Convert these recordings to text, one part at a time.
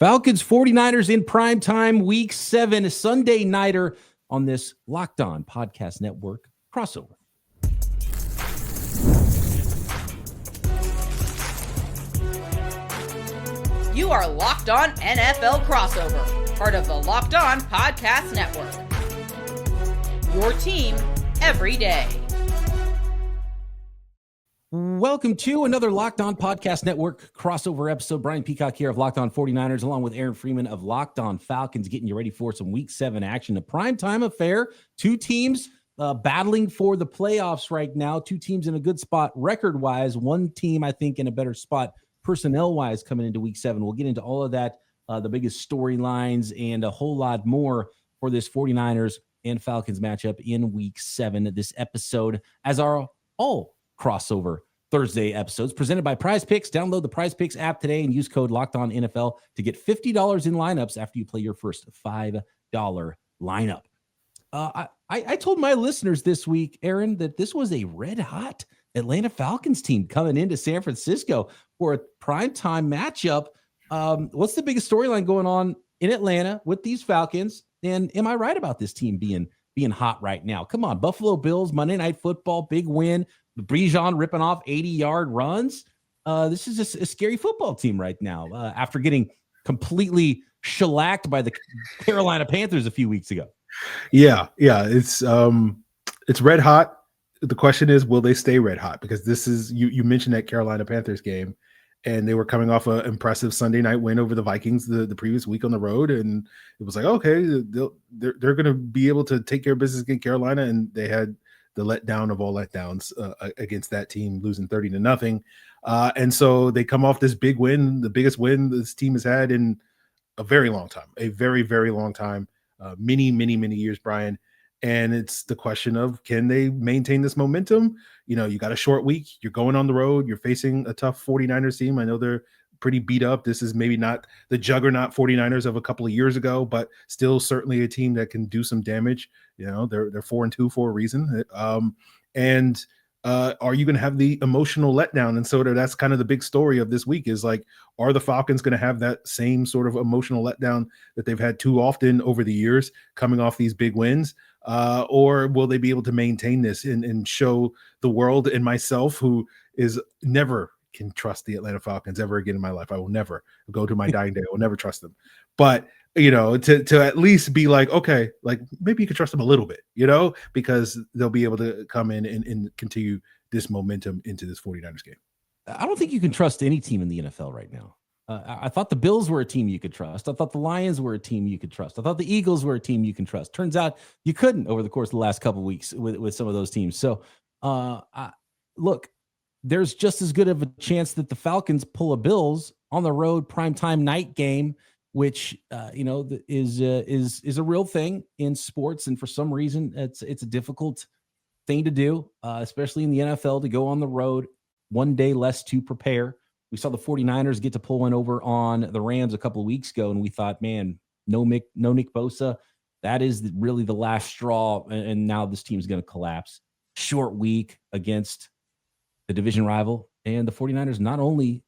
Falcons 49ers in primetime week 7, a Sunday nighter on this Locked On Podcast Network crossover. You are Locked On NFL Crossover, part of the Locked On Podcast Network. Your team every day. Welcome to another Locked On Podcast Network crossover episode. Brian Peacock here of Locked On 49ers, along with Aaron Freeman of Locked On Falcons, getting you ready for some Week 7 action. A primetime affair. Two teams battling for the playoffs right now. Two teams in a good spot record-wise. One team, I think, in a better spot personnel-wise coming into Week 7. We'll get into all of that, the biggest storylines, and a whole lot more for this 49ers and Falcons matchup in Week 7. This episode, as are all crossover Thursday episodes, presented by Prize Picks. Download the Prize Picks app today and use code LOCKEDONNFL to get $50 in lineups after you play your first $5 lineup. I told my listeners this week, Aaron, that this was a red-hot Atlanta Falcons team coming into San Francisco for a primetime matchup. What's the biggest storyline going on in Atlanta with these Falcons? And am I right about this team being hot right now? Come on, Buffalo Bills, Monday Night Football, big win. Bijan ripping off 80-yard runs. This is a scary football team right now after getting completely shellacked by the Carolina Panthers a few weeks ago. Yeah, it's red hot. The question is, will they stay red hot? Because this is you mentioned that Carolina Panthers game, and they were coming off an impressive Sunday night win over the Vikings the previous week on the road, and it was like, okay, they're going to be able to take care of business against Carolina, and they had the letdown of all letdowns against that team, losing 30-0. And so they come off this big win, the biggest win this team has had in a very long time, a very, very long time, many years, Brian. And it's the question of, can they maintain this momentum? You know, you got a short week, you're going on the road, you're facing a tough 49ers team. I know they're pretty beat up. This is maybe not the juggernaut 49ers of a couple of years ago, but still certainly a team that can do some damage. You know, they're 4-2 for a reason. Are you going to have the emotional letdown? And so that's kind of the big story of this week is like, are the Falcons going to have that same sort of emotional letdown that they've had too often over the years coming off these big wins? Or will they be able to maintain this and show the world and myself, who is never can trust the Atlanta Falcons ever again in my life? I will never go to my dying day. I will never trust them. But, you know, to at least be like, okay, like maybe you can trust them a little bit, you know, because they'll be able to come in and continue this momentum into this 49ers game. I don't think you can trust any team in the NFL right now. I thought the Bills were a team you could trust. I thought the Lions were a team you could trust. I thought the Eagles were a team you can trust. Turns out you couldn't over the course of the last couple of weeks with some of those teams. So, look, there's just as good of a chance that the Falcons pull a Bills on the road primetime night game, which is a real thing in sports. And for some reason, it's a difficult thing to do, especially in the NFL, to go on the road one day less to prepare. We saw the 49ers get to pull one over on the Rams a couple of weeks ago, and we thought, man, no Nick Bosa. That is really the last straw, and now this team's going to collapse. Short week against the division rival, and the 49ers not only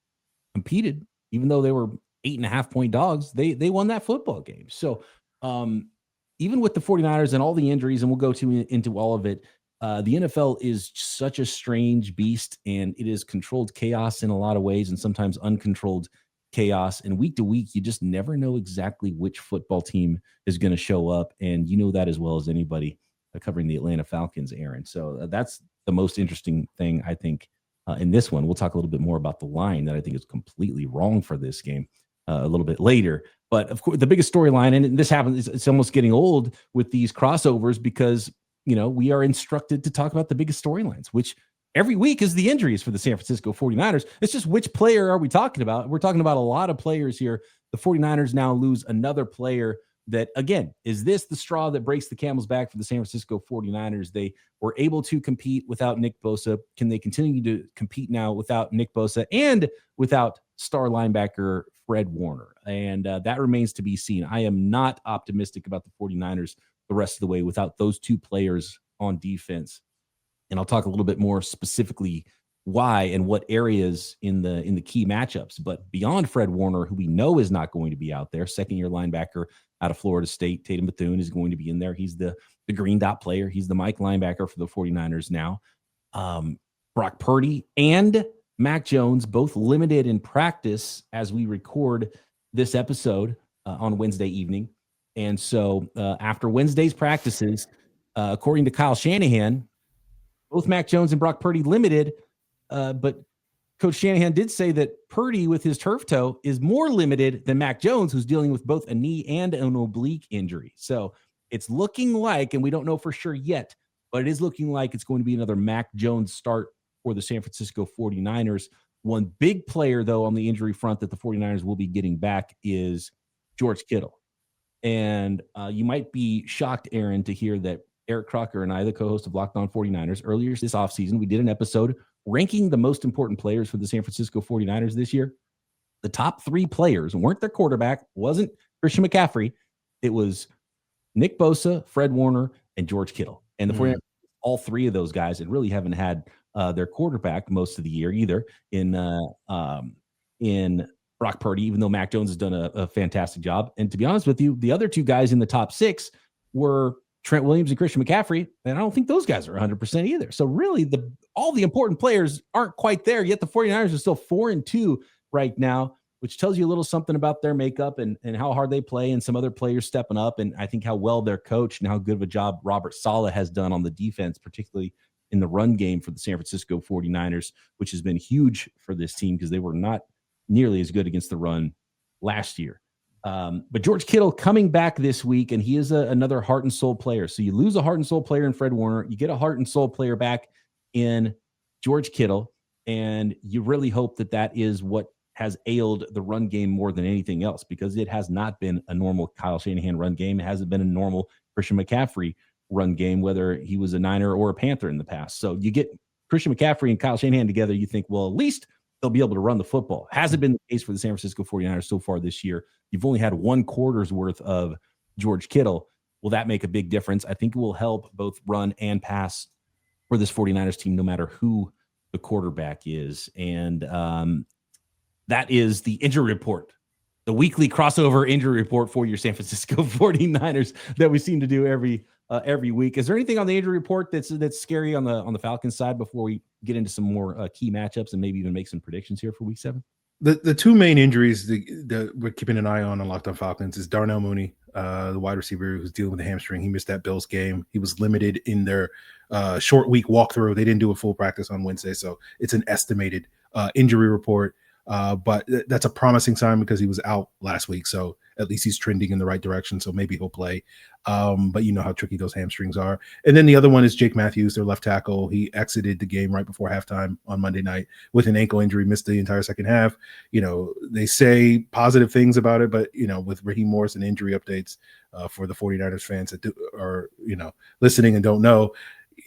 competed, even though they were 8.5-point dogs, they won that football game. So even with the 49ers and all the injuries, and we'll go into all of it, the NFL is such a strange beast, and it is controlled chaos in a lot of ways, and sometimes uncontrolled chaos. And week to week, you just never know exactly which football team is going to show up, and you know that as well as anybody covering the Atlanta Falcons, Aaron. So that's the most interesting thing, I think, in this one. We'll talk a little bit more about the line that I think is completely wrong for this game a little bit later. But of course, the biggest storyline, and this happens, it's almost getting old with these crossovers because, you know, we are instructed to talk about the biggest storylines, which every week is the injuries for the San Francisco 49ers. It's just which player are we talking about? We're talking about a lot of players here. The 49ers now lose another player that, again, is this the straw that breaks the camel's back for the San Francisco 49ers? They were able to compete without Nick Bosa. Can they continue to compete now without Nick Bosa and without star linebacker Fred Warner? And that remains to be seen. I am not optimistic about the 49ers the rest of the way without those two players on defense. And I'll talk a little bit more specifically why and what areas in the key matchups. But beyond Fred Warner, who we know is not going to be out there, second-year linebacker out of Florida State, Tatum Bethune is going to be in there. He's the green dot player. He's the Mike linebacker for the 49ers now. Brock Purdy and Mac Jones, both limited in practice as we record this episode on Wednesday evening. And so after Wednesday's practices, according to Kyle Shanahan, both Mac Jones and Brock Purdy limited, but Coach Shanahan did say that Purdy with his turf toe is more limited than Mac Jones, who's dealing with both a knee and an oblique injury. So it's looking like, and we don't know for sure yet, but it is looking like it's going to be another Mac Jones start for the San Francisco 49ers. One big player, though, on the injury front that the 49ers will be getting back is George Kittle. And you might be shocked, Aaron, to hear that Eric Crocker and I, the co-host of Locked On 49ers, earlier this offseason, we did an episode ranking the most important players for the San Francisco 49ers this year. The top 3 players weren't their quarterback, wasn't Christian McCaffrey. It was Nick Bosa, Fred Warner, and George Kittle. And the 49ers, all 3 of those guys, and really haven't had their quarterback most of the year either in Brock Purdy, even though Mac Jones has done a fantastic job. And to be honest with you, the other 2 guys in the top 6 were Trent Williams and Christian McCaffrey, and I don't think those guys are 100% either. So really, all the important players aren't quite there, yet the 49ers are still 4-2 right now, which tells you a little something about their makeup and how hard they play and some other players stepping up, and I think how well they're coached and how good of a job Robert Saleh has done on the defense, particularly in the run game for the San Francisco 49ers, which has been huge for this team because they were not nearly as good against the run last year. But George Kittle coming back this week, and he is another heart and soul player. So you lose a heart and soul player in Fred Warner, you get a heart and soul player back in George Kittle, and you really hope that is what has ailed the run game more than anything else, because it has not been a normal Kyle Shanahan run game. It hasn't been a normal Christian McCaffrey run game, whether he was a Niner or a Panther in the past. So you get Christian McCaffrey and Kyle Shanahan together, you think, well, at least they'll be able to run the football. Hasn't been the case for the San Francisco 49ers so far this year. You've only had 1 quarter's worth of George Kittle. Will that make a big difference? I think it will help both run and pass for this 49ers team, no matter who the quarterback is. And that is the injury report, the weekly crossover injury report for your San Francisco 49ers that we seem to do every week. Is there anything on the injury report that's scary on the Falcons side before we get into some more key matchups and maybe even make some predictions here for week 7? The 2 main injuries that we're keeping an eye on Locked On Falcons is Darnell Mooney, the wide receiver who's dealing with a hamstring. He missed that Bills game. He was limited in their short week walkthrough. They didn't do a full practice on Wednesday, so it's an estimated injury report. But that's a promising sign because he was out last week. So at least he's trending in the right direction. So maybe he'll play. But you know how tricky those hamstrings are. And then the other one is Jake Matthews, their left tackle. He exited the game right before halftime on Monday night with an ankle injury, missed the entire second half. You know, they say positive things about it, but, you know, with Raheem Morris and injury updates for the 49ers fans that are, you know, listening and don't know,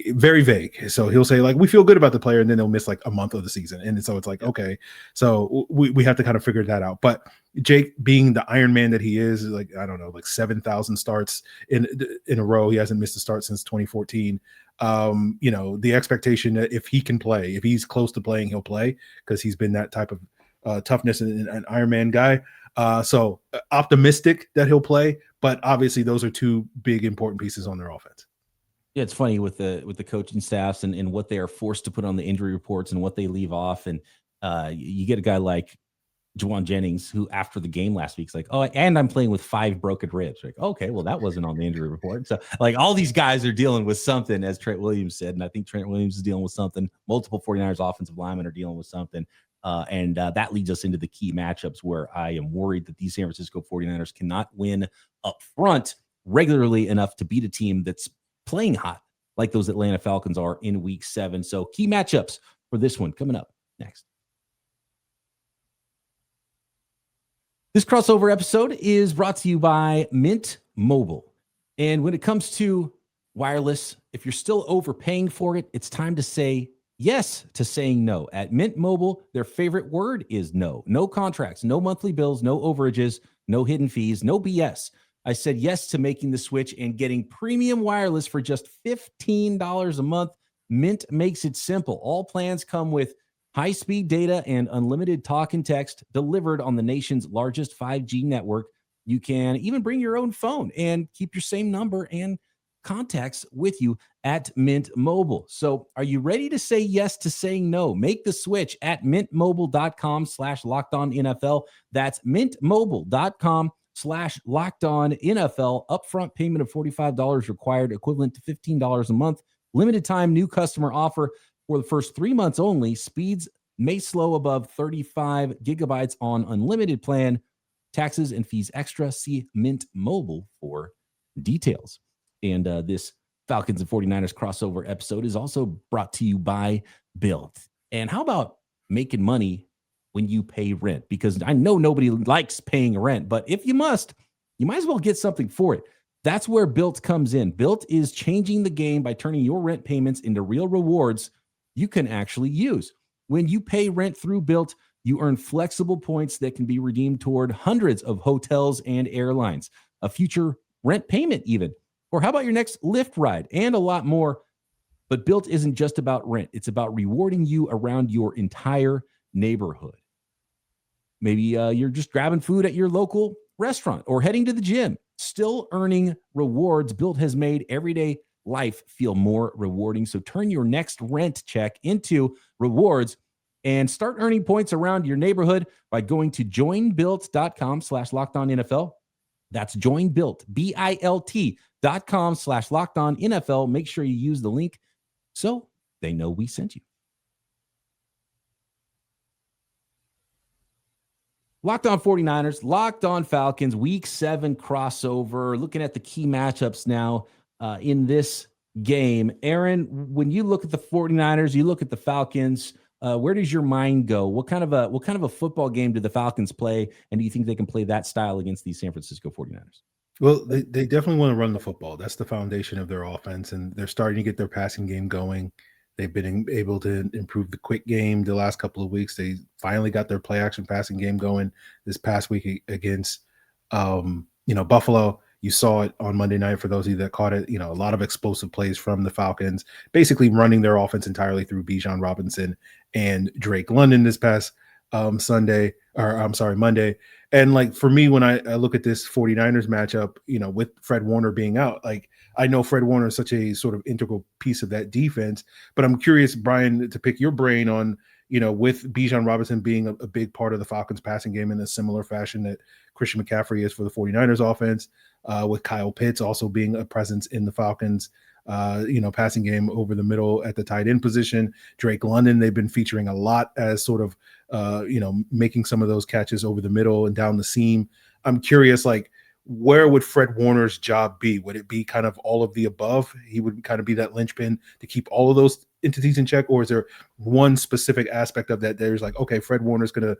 very vague. So he'll say like, we feel good about the player, and then they'll miss like a month of the season. And so it's like, okay, so we have to kind of figure that out. But Jake, being the Iron Man that he is, like, I don't know, like 7,000 starts in a row. He hasn't missed a start since 2014. You know, the expectation that if he can play, if he's close to playing, he'll play, because he's been that type of toughness and an Iron Man guy. So optimistic that he'll play, but obviously those are 2 big important pieces on their offense. Yeah, it's funny with the coaching staffs and what they are forced to put on the injury reports and what they leave off. And you get a guy like Juwan Jennings, who after the game last week is like, oh, and I'm playing with 5 broken ribs. Like, okay, well, that wasn't on the injury report. So like all these guys are dealing with something, as Trent Williams said. And I think Trent Williams is dealing with something. Multiple 49ers offensive linemen are dealing with something. And that leads us into the key matchups where I am worried that these San Francisco 49ers cannot win up front regularly enough to beat a team that's playing hot like those Atlanta Falcons are in week 7. So key matchups for this one coming up next. This crossover episode is brought to you by Mint Mobile. And when it comes to wireless, if you're still overpaying for it, it's time to say yes to saying no. At Mint Mobile, their favorite word is no. No contracts, no monthly bills, no overages, no hidden fees, no BS. I said yes to making the switch and getting premium wireless for just $15 a month. Mint makes it simple. All plans come with High-speed data and unlimited talk and text delivered on the nation's largest 5G network. You can even bring your own phone and keep your same number and contacts with you at Mint Mobile. So are you ready to say yes to saying no? Make the switch at mintmobile.com/LockedOnNFL. That's mintmobile.com/LockedOnNFL. Upfront payment of $45 required, equivalent to $15 a month. Limited time new customer offer for the first 3 months only. Speeds may slow above 35 gigabytes on unlimited plan. Taxes and fees extra. See Mint Mobile for details. And this Falcons and 49ers crossover episode is also brought to you by Built. And how about making money when you pay rent? Because I know nobody likes paying rent, but if you must, you might as well get something for it. That's where Built comes in. Built is changing the game by turning your rent payments into real rewards you can actually use. When you pay rent through Built, you earn flexible points that can be redeemed toward hundreds of hotels and airlines, a future rent payment even, or how about your next Lyft ride, and a lot more. But Built isn't just about rent. It's about rewarding you around your entire neighborhood. Maybe you're just grabbing food at your local restaurant or heading to the gym, still earning rewards. Built has made everyday life feel more rewarding. So turn your next rent check into rewards and start earning points around your neighborhood by going to joinbuilt.com/LockedOnNFL. That's joinbuilt, BILT.com/LockedOnNFL. Make sure you use the link so they know we sent you. Locked On 49ers, Locked On Falcons, Week 7 crossover. Looking at the key matchups now in this game. Aaron, when you look at the 49ers, you look at the Falcons, where does your mind go? What kind of a football game do the Falcons play? And do you think they can play that style against these San Francisco 49ers? Well, they definitely want to run the football. That's the foundation of their offense, and they're starting to get their passing game going. They've been able to improve the quick game the last couple of weeks. They finally got their play action passing game going this past week against Buffalo. You saw it on Monday night for those of you that caught it. A lot of explosive plays from the Falcons, basically running their offense entirely through Bijan Robinson and Drake London this past Monday. And for me, when I look at this 49ers matchup, with Fred Warner being out, I know Fred Warner is such a sort of integral piece of that defense, but I'm curious, Brian, to pick your brain on, with Bijan Robinson being a big part of the Falcons passing game in a similar fashion that Christian McCaffrey is for the 49ers offense, with Kyle Pitts also being a presence in the Falcons, passing game over the middle at the tight end position. Drake London, they've been featuring a lot as sort of, making some of those catches over the middle and down the seam. I'm curious, where would Fred Warner's job be? Would it be kind of all of the above? He would kind of be that linchpin to keep all of those entities in check? Or is there one specific aspect of that there's okay, Fred Warner's going to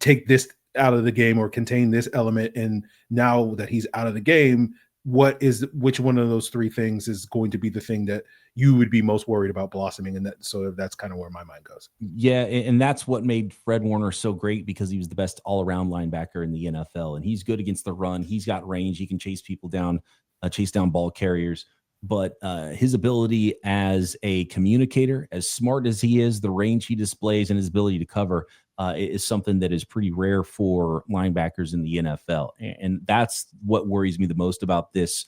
take this out of the game or contain this element, and now that he's out of the game, which one of those three things is going to be the thing that you would be most worried about blossoming? And that's kind of where my mind goes. Yeah. And that's what made Fred Warner so great, because he was the best all around linebacker in the NFL, and he's good against the run. He's got range. He can chase people down, chase down ball carriers, but his ability as a communicator, as smart as he is, the range he displays and his ability to cover is something that is pretty rare for linebackers in the NFL. And that's what worries me the most about this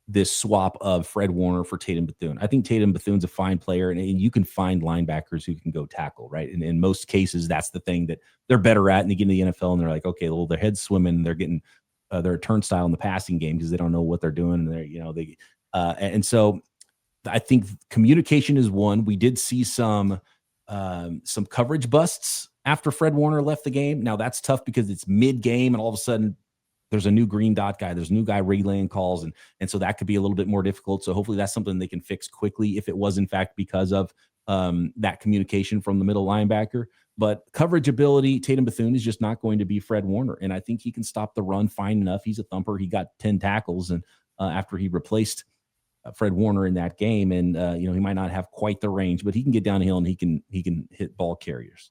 this swap of Fred Warner for Tatum Bethune. I think Tatum Bethune's a fine player, and you can find linebackers who can go tackle, right? And in most cases, that's the thing that they're better at. And they get into the NFL and they're like, okay, well, their head's swimming. They're getting they're a turnstile in the passing game because they don't know what they're doing. And and so I think communication is one. We did see some coverage busts after Fred Warner left the game. Now that's tough because it's mid-game and all of a sudden there's a new green dot guy, there's a new guy relaying calls, and so that could be a little bit more difficult. So hopefully that's something they can fix quickly if it was in fact because of that communication from the middle linebacker. But coverage ability, Tatum Bethune is just not going to be Fred Warner, and I think he can stop the run fine enough. He's a thumper. He got 10 tackles, and after he replaced Fred Warner in that game, and he might not have quite the range, but he can get downhill and he can hit ball carriers,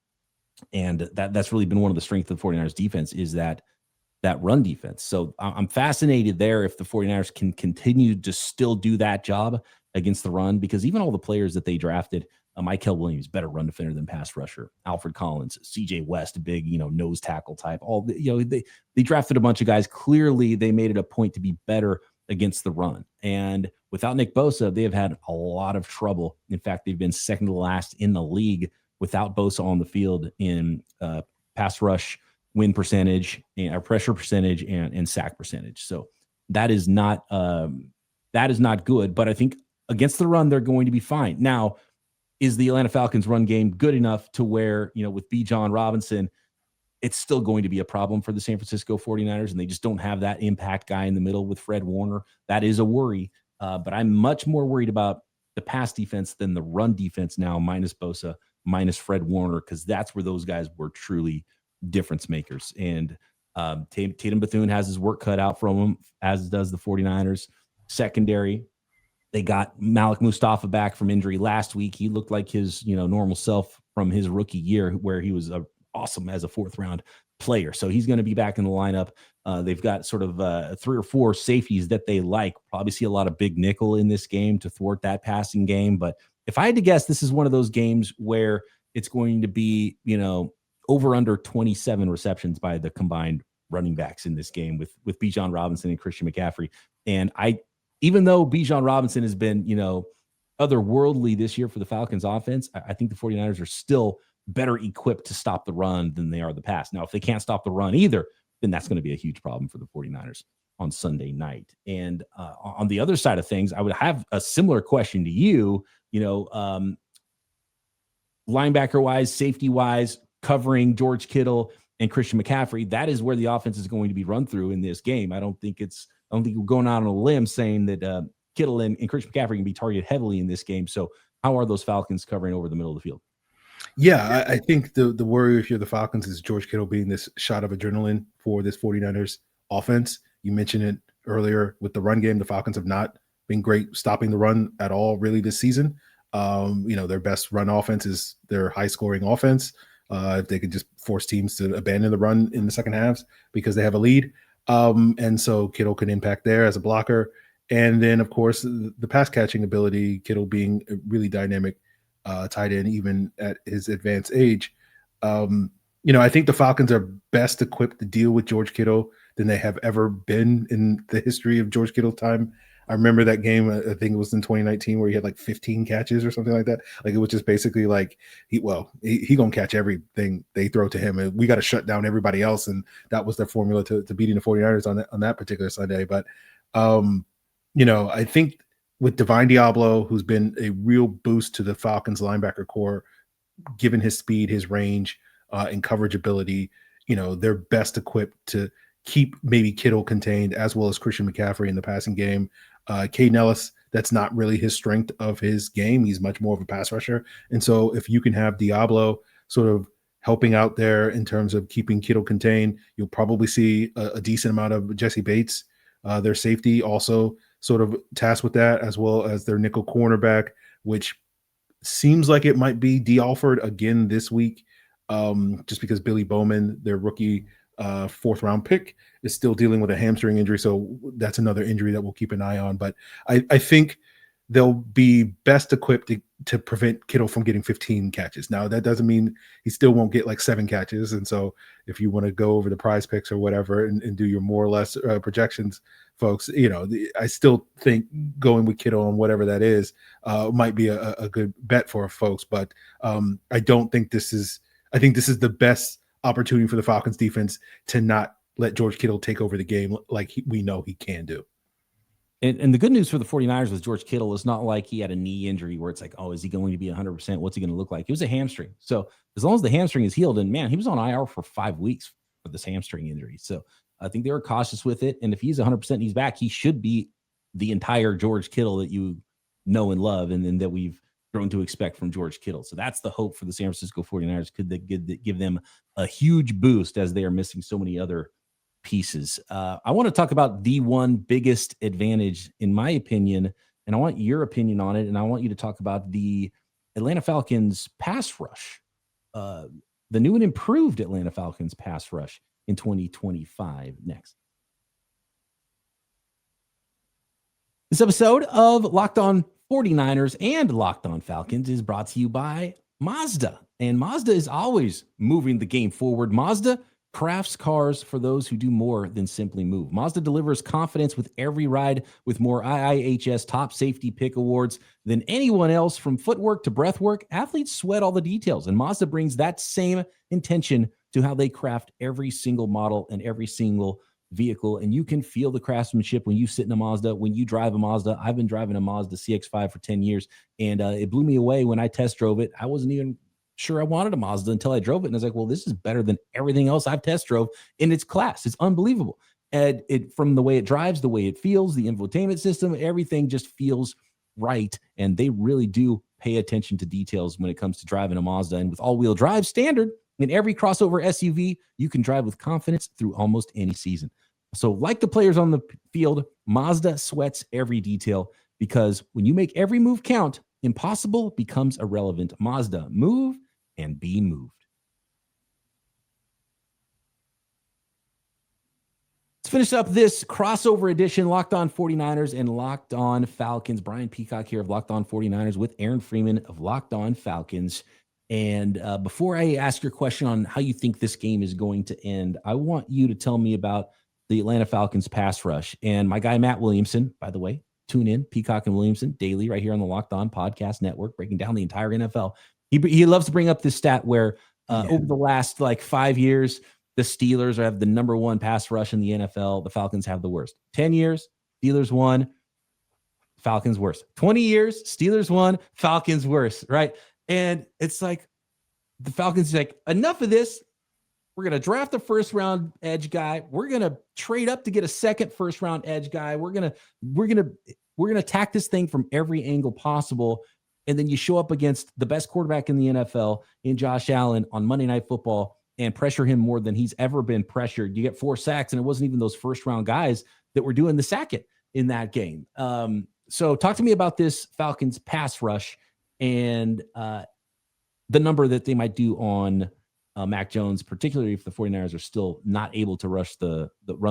and that's really been one of the strengths of the 49ers defense is that run defense. So I'm fascinated there if the 49ers can continue to still do that job against the run, because even all the players that they drafted Michael Williams, better run defender than pass rusher. Alfred Collins, CJ West, big, nose tackle type. They drafted a bunch of guys. Clearly, they made it a point to be better against the run. And without Nick Bosa, they have had a lot of trouble. In fact, they've been second to last in the league without Bosa on the field in pass rush win percentage, and pressure percentage, and sack percentage. So that is not good. But I think against the run, they're going to be fine. Now, is the Atlanta Falcons run game good enough to where, with Bijan Robinson, it's still going to be a problem for the San Francisco 49ers, and they just don't have that impact guy in the middle with Fred Warner? That is a worry. But I'm much more worried about the pass defense than the run defense now, minus Bosa, minus Fred Warner, because that's where those guys were truly difference makers. And Tatum Bethune has his work cut out from him, as does the 49ers secondary. They got Malik Mustafa back from injury last week. He looked like his, normal self from his rookie year, where he was awesome as a 4th round player. So he's going to be back in the lineup. They've got sort of 3 or 4 safeties that they like. Probably see a lot of big nickel in this game to thwart that passing game. But if I had to guess, this is one of those games where it's going to be, over under 27 receptions by the combined running backs in this game with Bijan Robinson and Christian McCaffrey. And even though Bijan Robinson has been, otherworldly this year for the Falcons offense, I think the 49ers are still better equipped to stop the run than they are the pass. Now, if they can't stop the run either, then that's going to be a huge problem for the 49ers on Sunday night. And on the other side of things, I would have a similar question to you, linebacker-wise, safety-wise, covering George Kittle and Christian McCaffrey. That is where the offense is going to be run through in this game. I don't think we're going out on a limb saying that Kittle and Christian McCaffrey can be targeted heavily in this game. So how are those Falcons covering over the middle of the field? Yeah, I think the worry if you're the Falcons is George Kittle being this shot of adrenaline for this 49ers offense. You mentioned it earlier with the run game. The Falcons have not been great stopping the run at all really this season. Their best run offense is their high-scoring offense. If they could just force teams to abandon the run in the second halves because they have a lead. And so Kittle can impact there as a blocker. And then, of course, the pass catching ability, Kittle being a really dynamic tight end, even at his advanced age. I think the Falcons are best equipped to deal with George Kittle than they have ever been in the history of George Kittle time. I remember that game, I think it was in 2019, where he had like 15 catches or something like that. Like, it was just basically like, he going to catch everything they throw to him, and we got to shut down everybody else. And that was their formula to beating the 49ers on that particular Sunday. But, I think with Divine Diablo, who's been a real boost to the Falcons linebacker core, given his speed, his range, and coverage ability, they're best equipped to keep maybe Kittle contained, as well as Christian McCaffrey in the passing game. Caden Ellis, that's not really his strength of his game. He's much more of a pass rusher. And so if you can have Diablo sort of helping out there in terms of keeping Kittle contained, you'll probably see a decent amount of Jesse Bates, their safety, also sort of tasked with that, as well as their nickel cornerback, which seems like it might be D. Alford again this week, just because Billy Bowman, their rookie 4th round pick, is still dealing with a hamstring injury. So that's another injury that we'll keep an eye on. But I think they'll be best equipped to prevent Kittle from getting 15 catches. Now, that doesn't mean he still won't get like 7 catches. And so if you want to go over the prize picks or whatever and do your more or less projections, folks, I still think going with Kittle on whatever that is might be a good bet for folks. But I don't think I think this is the best opportunity for the Falcons defense to not let George Kittle take over the game like we know he can do. And the good news for the 49ers with George Kittle is not like he had a knee injury where it's like, oh, is he going to be 100%? What's he going to look like? It was a hamstring. So as long as the hamstring is healed, and man, he was on IR for 5 weeks for this hamstring injury. So I think they were cautious with it. And if he's 100% and he's back, he should be the entire George Kittle that you know and love, and then that we've grown to expect from George Kittle. So that's the hope for the San Francisco 49ers. Could they give them a huge boost as they are missing so many other pieces? I want to talk about the one biggest advantage, in my opinion, and I want your opinion on it. And I want you to talk about the Atlanta Falcons pass rush, the new and improved Atlanta Falcons pass rush in 2025 next. This episode of Locked On 49ers and Locked On Falcons is brought to you by Mazda. And Mazda is always moving the game forward. Mazda crafts cars for those who do more than simply move. Mazda delivers confidence with every ride with more IIHS top safety pick awards than anyone else. From footwork to breathwork, athletes sweat all the details, and Mazda brings that same intention to how they craft every single model and every single vehicle. And you can feel the craftsmanship when you sit in a Mazda, when you drive a Mazda. I've been driving a Mazda CX-5 for 10 years, and it blew me away when I test drove it. I wasn't even sure I wanted a Mazda until I drove it. And I was like, well, this is better than everything else I've test drove in its class. It's unbelievable. And from the way it drives, the way it feels, the infotainment system, everything just feels right. And they really do pay attention to details when it comes to driving a Mazda. And with all-wheel drive standard in every crossover SUV, you can drive with confidence through almost any season. So like the players on the field, Mazda sweats every detail, because when you make every move count, impossible becomes irrelevant. Mazda, move and be moved. Let's finish up this crossover edition, Locked On 49ers and Locked On Falcons. Brian Peacock here of Locked On 49ers with Aaron Freeman of Locked On Falcons. And before I ask your question on how you think this game is going to end, I want you to tell me about the Atlanta Falcons pass rush. And my guy, Matt Williamson, by the way, tune in, Peacock and Williamson, daily right here on the Locked On Podcast Network, breaking down the entire NFL. He loves to bring up this stat where over the last 5 years, the Steelers have the number one pass rush in the NFL. The Falcons have the worst. 10 years, Steelers won, Falcons worse. 20 years, Steelers won, Falcons worse, right? And it's like the Falcons like, enough of this. We're going to draft a first-round edge guy. We're going to trade up to get a second first-round edge guy. We're going to attack this thing from every angle possible. And then you show up against the best quarterback in the NFL in Josh Allen on Monday Night Football and pressure him more than he's ever been pressured. You get 4 sacks, and it wasn't even those first-round guys that were doing the sacking in that game. So talk to me about this Falcons pass rush and the number that they might do on Mac Jones, particularly if the 49ers are still not able to run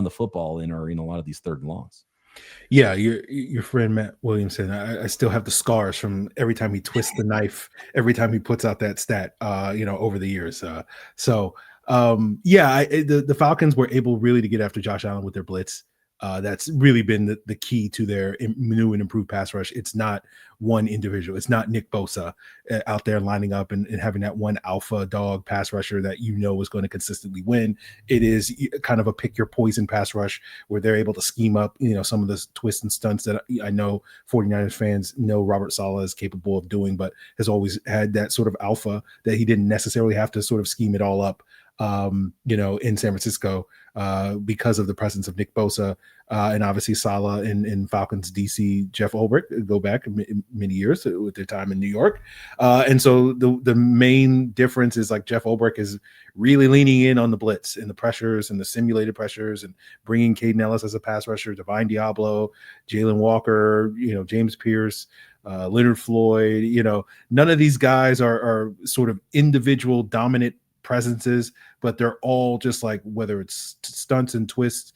the football and are in a lot of these third and longs. Yeah, your friend Matt Williamson. I still have the scars from every time he twists the knife, every time he puts out that stat, over the years. The Falcons were able really to get after Josh Allen with their blitz. That's really been the key to their new and improved pass rush. It's not one individual. It's not Nick Bosa out there lining up and having that one alpha dog pass rusher that is going to consistently win. It is kind of a pick your poison pass rush where they're able to scheme up, some of the twists and stunts that I know 49ers fans know Robert Saleh is capable of doing, but has always had that sort of alpha that he didn't necessarily have to sort of scheme it all up, in San Francisco because of the presence of Nick Bosa and obviously Saleh in Falcons DC, Jeff Ulbrich, go back many years with their time in New York. And so the main difference is like Jeff Ulbrich is really leaning in on the blitz and the pressures and the simulated pressures and bringing Caden Ellis as a pass rusher, Divine Diablo, Jalen Walker, James Pierce, Leonard Floyd, none of these guys are sort of individual dominant presences, but they're all just like, whether it's stunts and twists,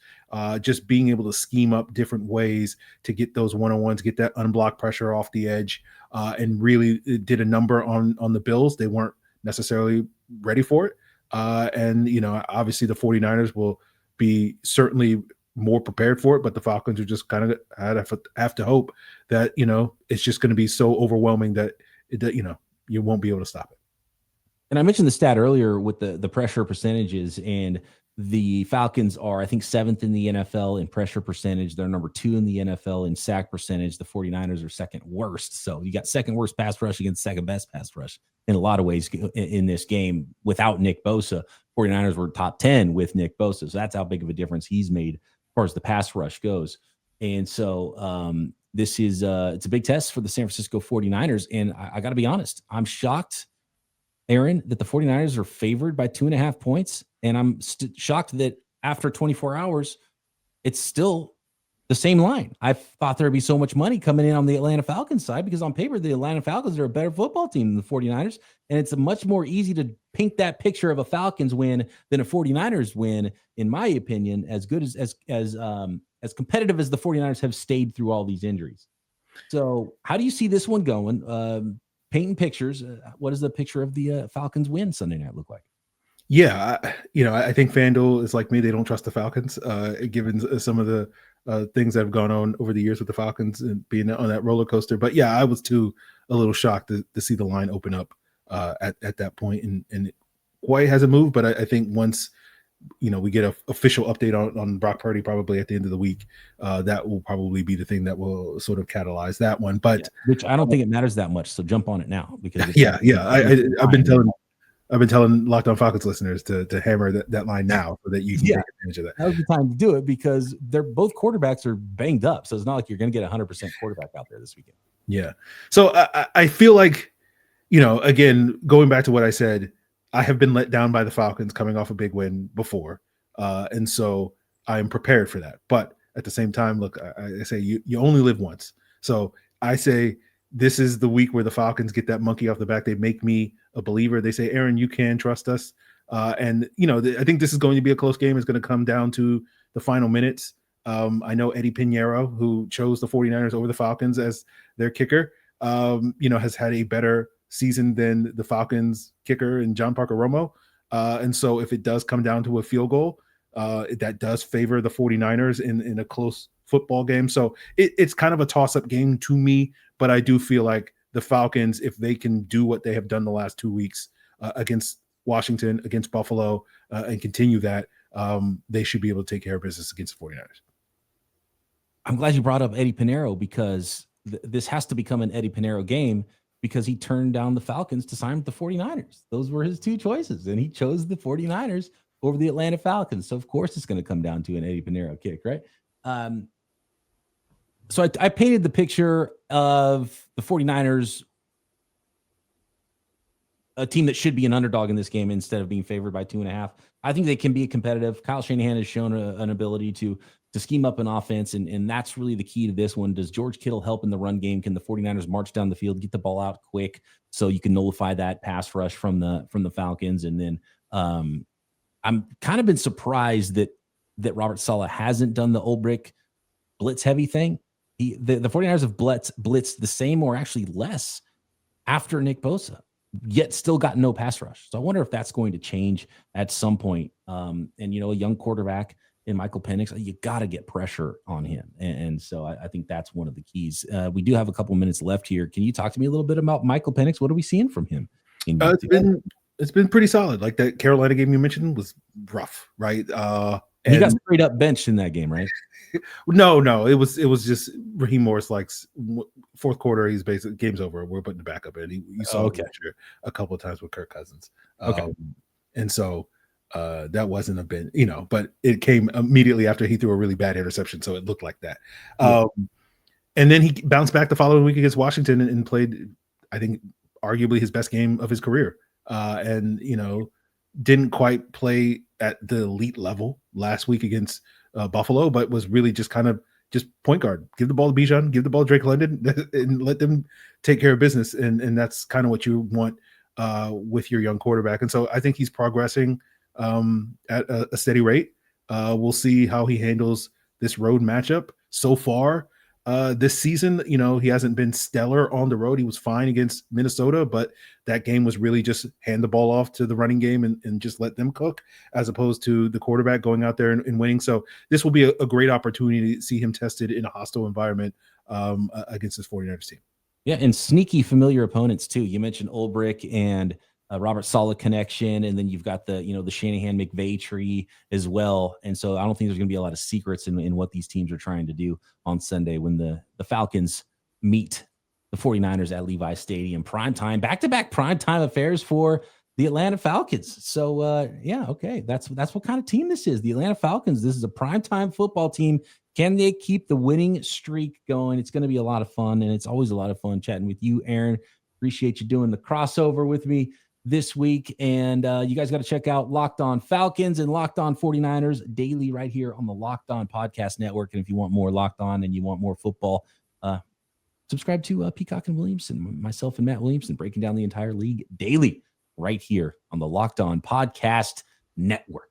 just being able to scheme up different ways to get those one-on-ones, get that unblocked pressure off the edge, and really it did a number on the Bills. They weren't necessarily ready for it. Obviously the 49ers will be certainly more prepared for it, but the Falcons are just kind of have to hope that, it's just going to be so overwhelming that you won't be able to stop it. And I mentioned the stat earlier with the pressure percentages, and the Falcons are, I think, 7th in the NFL in pressure percentage. They're number 2 in the NFL in sack percentage. The 49ers are second worst. So you got second worst pass rush against second best pass rush in a lot of ways in this game. Without Nick Bosa, 49ers were top 10 with Nick Bosa. So that's how big of a difference he's made as far as the pass rush goes. And so this is it's a big test for the San Francisco 49ers. And I got to be honest, I'm shocked, Aaron, that the 49ers are favored by 2.5 points. And I'm shocked that after 24 hours, it's still the same line. I thought there'd be so much money coming in on the Atlanta Falcons side, because on paper, the Atlanta Falcons are a better football team than the 49ers. And it's much more easy to paint that picture of a Falcons win than a 49ers win, in my opinion, as good as competitive as the 49ers have stayed through all these injuries. So how do you see this one going? Painting pictures. What does the picture of the Falcons win Sunday night look like? Yeah, I think FanDuel is like me. They don't trust the Falcons, given some of the things that have gone on over the years with the Falcons and being on that roller coaster. But yeah, I was too a little shocked to see the line open up at that point, and it quite hasn't moved. But I think once we get an official update on Brock Purdy probably at the end of the week, that will probably be the thing that will sort of catalyze that one. But which I don't think it matters that much. So jump on it now because I've been telling Locked On Falcons listeners to hammer that line now so that you can take advantage of that. That was the time to do it because they're both quarterbacks are banged up. So it's not like you're going to get 100% quarterback out there this weekend. Yeah. So I feel like, again, going back to what I said, I have been let down by the Falcons coming off a big win before. And so I am prepared for that. But at the same time, look, I say you only live once. So I say this is the week where the Falcons get that monkey off the back. They make me a believer. They say, Aaron, you can trust us. And I think this is going to be a close game. It's going to come down to the final minutes. I know Eddie Pinheiro, who chose the 49ers over the Falcons as their kicker, has had a better season than the Falcons kicker and John Parker Romo. And so if it does come down to a field goal, that does favor the 49ers in a close football game. So it's kind of a toss-up game to me, but I do feel like the Falcons, if they can do what they have done the last 2 weeks against Washington, against Buffalo, and continue that, they should be able to take care of business against the 49ers. I'm glad you brought up Eddie Pinheiro because this has to become an Eddie Pinheiro game because he turned down the Falcons to sign with the 49ers. Those were his two choices, and he chose the 49ers over the Atlanta Falcons. So, of course, it's going to come down to an Eddie Pinheiro kick, right? So I painted the picture of the 49ers, a team that should be an underdog in this game instead of being favored by 2.5. I think they can be competitive. Kyle Shanahan has shown an ability to scheme up an offense, and that's really the key to this one. Does George Kittle help in the run game? Can the 49ers march down the field, get the ball out quick so you can nullify that pass rush from the Falcons? And then I'm kind of been surprised that Robert Saleh hasn't done the Ulbrich blitz heavy thing. The 49ers have blitzed the same or actually less after Nick Bosa, yet still got no pass rush. So I wonder if that's going to change at some point. And, a young quarterback in Michael Penix, you got to get pressure on him. And so I think that's one of the keys. We do have a couple minutes left here. Can you talk to me a little bit about Michael Penix? What are we seeing from him? It's been pretty solid. Like that Carolina game you mentioned was rough, right? And he got straight up benched in that game, right? No, it was just Raheem Morris. Like fourth quarter, he's basically game's over. We're putting the backup in. You saw a couple of times with Kirk Cousins. And so that wasn't a bench, but it came immediately after he threw a really bad interception, so it looked like that. And then he bounced back the following week against Washington and played, I think, arguably his best game of his career. And didn't quite play at the elite level last week against Buffalo, but was really just kind of just point guard. Give the ball to Bijan, give the ball to Drake London, and let them take care of business. And that's kind of what you want with your young quarterback. And so I think he's progressing at a steady rate. We'll see how he handles this road matchup. So far this season, he hasn't been stellar on the road. He was fine against Minnesota, but that game was really just hand the ball off to the running game and just let them cook, as opposed to the quarterback going out there and winning. So this will be a great opportunity to see him tested in a hostile environment against this 49ers team. Yeah, and sneaky familiar opponents too. You mentioned Ulbrich and Robert Saleh connection, and then you've got the Shanahan McVay tree as well. And so I don't think there's going to be a lot of secrets in what these teams are trying to do on Sunday when the Falcons meet the 49ers at Levi Stadium. Primetime, back-to-back primetime affairs for the Atlanta Falcons. So that's what kind of team this is. The Atlanta Falcons, this is a primetime football team. Can they keep the winning streak going? It's going to be a lot of fun, and it's always a lot of fun chatting with you, Aaron. Appreciate you doing the crossover with me this week. And you guys got to check out Locked On Falcons and Locked On 49ers daily right here on the Locked On Podcast Network. And if you want more Locked On and you want more football, subscribe to Peacock and Williamson, myself and Matt Williamson, breaking down the entire league daily right here on the Locked On Podcast Network.